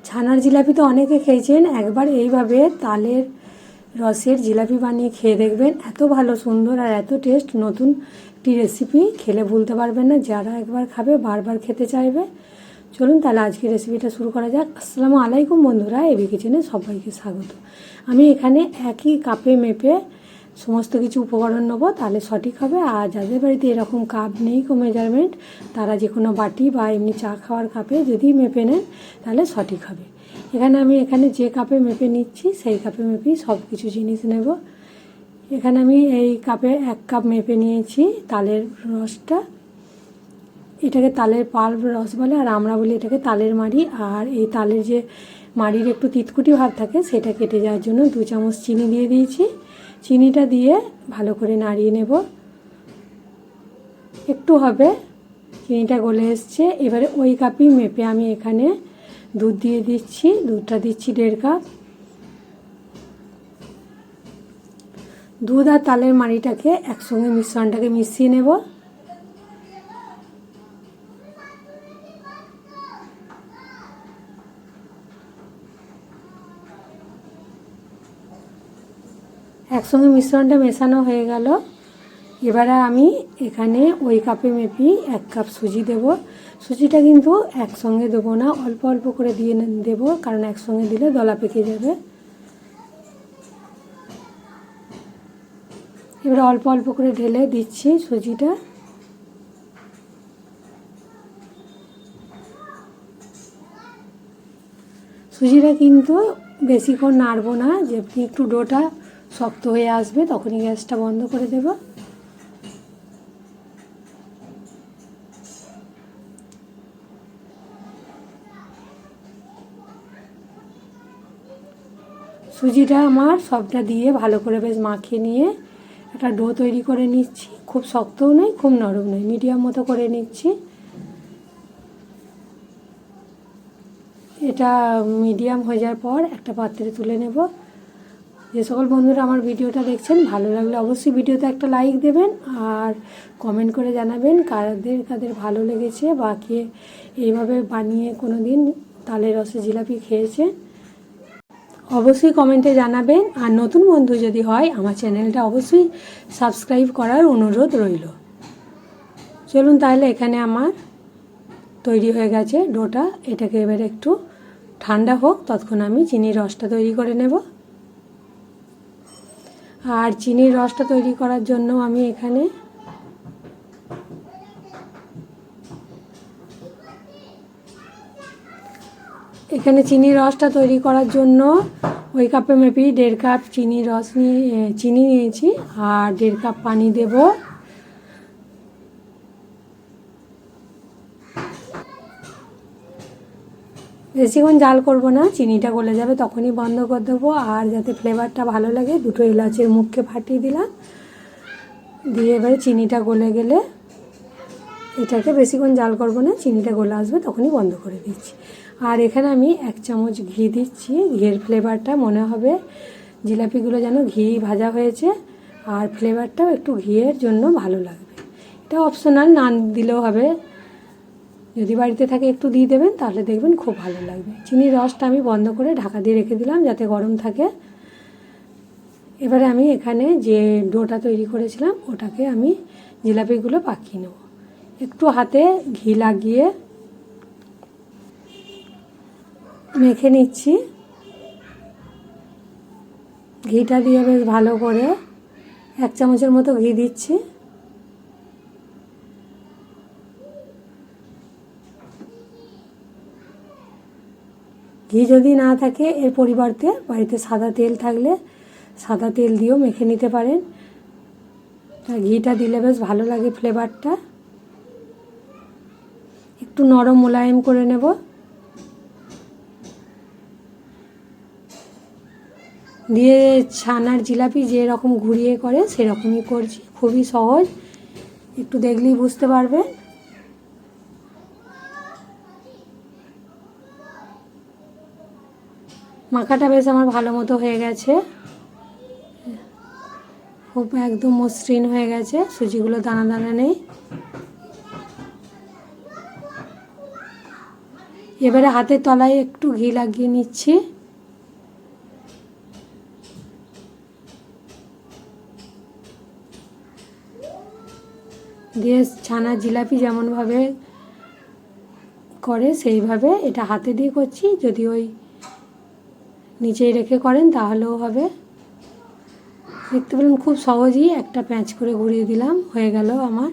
ছানার জিলাপি তো অনেকে খেয়েছেন, একবার এইভাবে তালের রসের জিলাপি বানিয়ে খেয়ে দেখবেন, এত ভালো সুন্দর আর এত টেস্ট। নতুন একটি রেসিপি, খেলে ভুলতে পারবেন না, যারা একবার খাবে বারবার খেতে চাইবে। চলুন তাহলে আজকে রেসিপিটা শুরু করা যাক। আসসালামু আলাইকুম বন্ধুরা, এবি কিচেনে সবাইকে স্বাগত। আমি এখানে একই কাপে মেপে সমস্ত কিছু উপকরণ নেবো, তাহলে সঠিক হবে। আর যাদের বাড়িতে এরকম কাপ নেই কো মেজারমেন্ট, তারা যে কোনো বাটি বা এমনি চা খাওয়ার কাপে যদি মেপে নেন তাহলে সঠিক হবে। আমি এখানে যে কাপে মেপে নিচ্ছি সেই কাপে মেপেই সব কিছু জিনিস নেব। এখানে আমি এই কাপে 1 কাপ মেপে নিয়েছি তালের রসটা। এটাকে তালের পাল্প রস বলে, আর আমরা বলি এটাকে তালের মাড়ি। আর এই তালের যে মাড়ির একটু তিতকুটি ভাব থাকে সেটা কেটে যাওয়ার জন্য 2 চামচ চিনি দিয়ে দিয়েছি। চিনিটা দিয়ে ভালো করে নাড়িয়ে নেব। একটু হবে, চিনিটা গলে এসছে। এবারে ওই কাপই মেপে আমি এখানে দুধ দিয়ে দিচ্ছি। দুধটা দিচ্ছি 1.5 কাপ। দুধ আর তালের মাড়িটাকে একসঙ্গে মিশ্রণটাকে মিশিয়ে নেব। একসঙ্গে মিশ্রণটা মেশানো হয়ে গেল। এবারে আমি এখানে ওই কাপে মেপি 1 কাপ সুজি দেব। সুজিটা কিন্তু একসঙ্গে দেবো না, অল্প অল্প করে দিয়ে দেব, কারণ একসঙ্গে দিলে দলা পেকে যাবে। এবারে অল্প অল্প করে ঢেলে দিচ্ছি সুজিটা। সুজিটা কিন্তু বেশিক্ষণ নাড়বো না, যে একটু ডোটা শক্ত হয়ে আসবে তখনই গ্যাসটা বন্ধ করে দেব। সুজিটা আমার সবটা দিয়ে ভালো করে বেশ মাখিয়ে নিয়ে একটা ডো তৈরি করে নিচ্ছি। খুব শক্তও নয়, খুব নরম নয়, মিডিয়াম মতো করে নিচ্ছি। এটা মিডিয়াম হয়ে যাওয়ার পর একটা পাত্রে তুলে নেব। যে সকল বন্ধুরা আমার ভিডিওটা দেখছেন, ভালো লাগলে অবশ্যই ভিডিওতে একটা লাইক দেবেন আর কমেন্ট করে জানাবেন কাদের কাদের ভালো লেগেছে বা কে এইভাবে বানিয়ে কোনো দিন তালের রসে জিলাপি খেয়েছে। অবশ্যই কমেন্টে জানাবেন। আর নতুন বন্ধু যদি হয় আমার চ্যানেলটা অবশ্যই সাবস্ক্রাইব করার অনুরোধ রইল। চলুন তাহলে এখানে আমার তৈরি হয়ে গেছে ডোটা। এটাকে এবারে একটু ঠান্ডা হোক, ততক্ষণ আমি চিনির রসটা তৈরি করে নেব। আর চিনির রসটা তৈরি করার জন্য আমি এখানে চিনির রসটা তৈরি করার জন্য ওই কাপে মেপি 1.5 কাপ চিনি নিয়েছি আর 1.5 কাপ পানি দেব। বেশিক্ষণ জাল করব না, চিনিটা গলে যাবে তখনই বন্ধ করে দেবো। আর যাতে ফ্লেভারটা ভালো লাগে 2টো এলাচের মুখকে ফাটিয়ে দিলাম, দিয়ে এবারে চিনিটা গলে গেলে এটাকে বেশিক্ষণ জাল করব না, চিনিটা গলে আসবে তখনই বন্ধ করে দিচ্ছি। আর এখানে আমি 1 চামচ ঘি দিচ্ছি। ঘিয়ের ফ্লেভারটা মনে হবে জিলাপিগুলো যেন ঘি ভাজা হয়েছে, আর ফ্লেভারটাও একটু ঘিয়ের জন্য ভালো লাগবে। এটা অপশনাল, না দিলেও হবে, যদি বাড়িতে থাকে একটু দিয়ে দেবেন, তাহলে দেখবেন খুব ভালো লাগবে। চিনির রসটা আমি বন্ধ করে ঢাকা দিয়ে রেখে দিলাম যাতে গরম থাকে। এবারে আমি এখানে যে ডোটা তৈরি করেছিলাম ওটাকে আমি জিলাপিগুলো পাকিয়ে নেব। একটু হাতে ঘি লাগিয়ে মেখে নিচ্ছি। ঘিটা দিয়ে বেশ ভালো করে 1 চামচের মতো ঘি দিচ্ছি। ঘি যদি না থাকে এর পরিবর্তে বাড়িতে সাদা তেল থাকলে সাদা তেল দিয়েও মেখে নিতে পারেন। ঘিটা দিলে বেশ ভালো লাগে ফ্লেভারটা। একটু নরম মোলায়েম করে নেব। দিয়ে ছানার জিলাপি যেরকম ঘুরিয়ে করে সেরকমই করছি, খুবই সহজ, একটু দেখলেই বুঝতে পারবে। মাখাটা বেশ আমার ভালো মতো হয়ে গেছে, খুব একদম মসৃণ হয়ে গেছে, সুজিগুলো দানা দানা নেই। এবারে হাতের তলায় একটু ঘি লাগিয়ে নিচ্ছি। দিয়ে ছানার জিলাপি যেমনভাবে করে সেইভাবে এটা হাতে দিয়ে করছি। যদি ওই নিচেই রেখে করেন তাহলেও হবে। দেখতে পেলেন খুব সহজেই একটা প্যাঁচ করে ঘুরিয়ে দিলাম, হয়ে গেল আমার।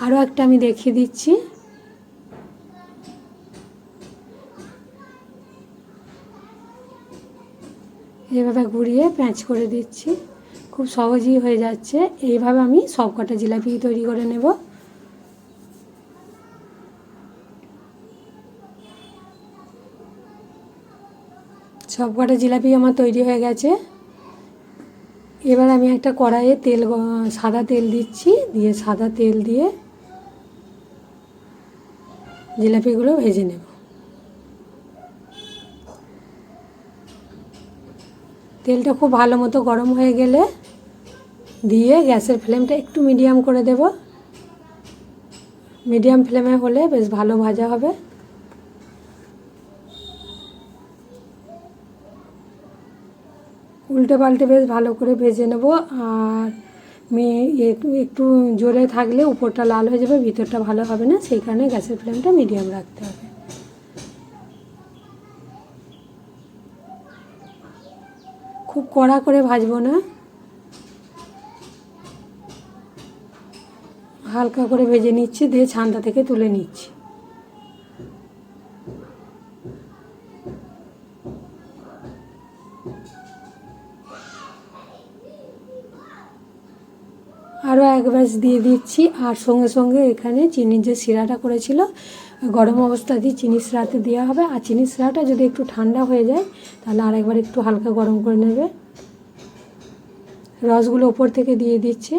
আরও একটা আমি দেখিয়ে দিচ্ছি। এইভাবে ঘুরিয়ে প্যাঁচ করে দিচ্ছি, খুব সহজেই হয়ে যাচ্ছে। এইভাবে আমি সব কটা জিলাপি তৈরি করে নেব। সব কটা জিলাপি আমার তৈরি হয়ে গেছে। এবার আমি একটা কড়াইয়ে সাদা তেল দিচ্ছি, দিয়ে সাদা তেল দিয়ে জিলাপিগুলো ভেজে নেব। তেলটা খুব ভালো মতো গরম হয়ে গেলে দিয়ে গ্যাসের ফ্লেমটা একটু মিডিয়াম করে দেব। মিডিয়াম ফ্লেমে হলে বেশ ভালো ভাজা হবে। উল্টে পাল্টে বেশ ভালো করে ভেজে নেব। আর একটু জোরে থাকলে উপরটা লাল হয়ে যাবে, ভিতরটা ভালো হবে না, সেই কারণে গ্যাসের ফ্লেমটা মিডিয়াম রাখতে হবে। খুব কড়া করে ভাজবো না, হালকা করে ভেজে নিচ্ছি, দিয়ে ছান্তা থেকে তুলে নিচ্ছি। আরও এক ব্যাচ দিয়ে দিচ্ছি। আর সঙ্গে সঙ্গে এখানে চিনির যে শিরাটা করেছিল, গরম অবস্থাতেই চিনির শিরাতে দেওয়া হবে। আর চিনির শিরাটা যদি একটু ঠান্ডা হয়ে যায় তাহলে আরেকবার একটু হালকা গরম করে নেবে। রসগুলো ওপর থেকে দিয়ে দিচ্ছি।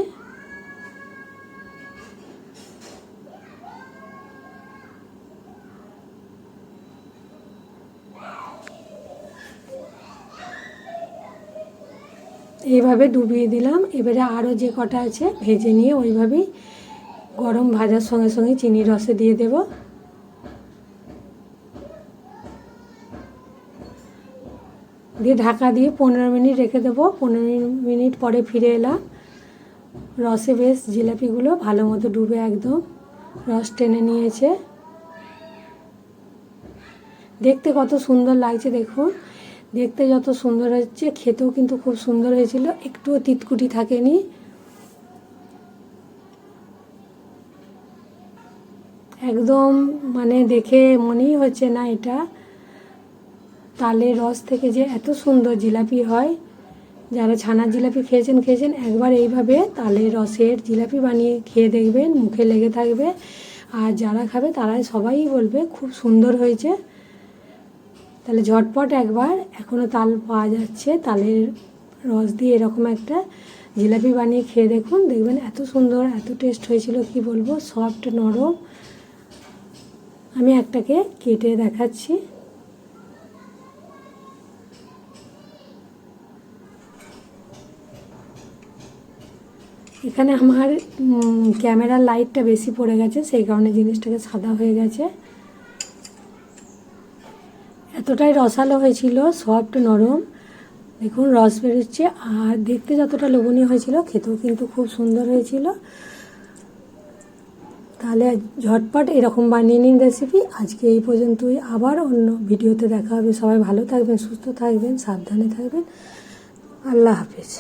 এইভাবে ডুবিয়ে দিলাম। এবারে আরও যে কটা আছে ভেজে নিয়ে ওইভাবেই গরম ভাজার সঙ্গে সঙ্গে চিনির রসে দিয়ে দেব। দিয়ে ঢাকা দিয়ে 15 মিনিট রেখে দেবো। 15 মিনিট পরে ফিরে এলাম। রসে বেশ জিলাপিগুলো ভালো মতো ডুবে একদম রস টেনে নিয়েছে। দেখতে কত সুন্দর লাগছে দেখুন। দেখতে যত সুন্দর হচ্ছে খেতেও কিন্তু খুব সুন্দর হয়েছিল, একটুও তিতকুটি থাকেনি। একদম মানে দেখে মনেই হচ্ছে না এটা তালের রস থেকে যে এত সুন্দর জিলাপি হয়। যারা ছানার জিলাপি খেয়েছেন একবার এইভাবে তালের রসের জিলাপি বানিয়ে খেয়ে দেখবেন, মুখে লেগে থাকবে। আর যারা খাবে তারাই সবাই বলবে খুব সুন্দর হয়েছে। তাহলে ঝটপট একবার, এখনও তাল পাওয়া যাচ্ছে, তালের রস দিয়ে এরকম একটা জিলাপি বানিয়ে খেয়ে দেখুন, দেখবেন এত সুন্দর এত টেস্ট হয়েছিল কি বলবো, সফট নরম। আমি একটাকে কেটে দেখাচ্ছি। এখানে আমার ক্যামেরার লাইটটা বেশি পড়ে গেছে, সেই কারণে জিনিসটাকে সাদা হয়ে গেছে। এতটাই রসালো হয়েছিল, সফট নরম, দেখুন রস বেরোচ্ছে। আর দেখতে যতটা লোভনীয় হয়েছিল খেতেও কিন্তু খুব সুন্দর হয়েছিল। তাহলে ঝটপট এরকম বানিয়ে নিন রেসিপি। আজকে এই পর্যন্তই, আবার অন্য ভিডিওতে দেখা হবে। সবাই ভালো থাকবেন, সুস্থ থাকবেন, সাবধানে থাকবেন। আল্লাহ হাফেজ।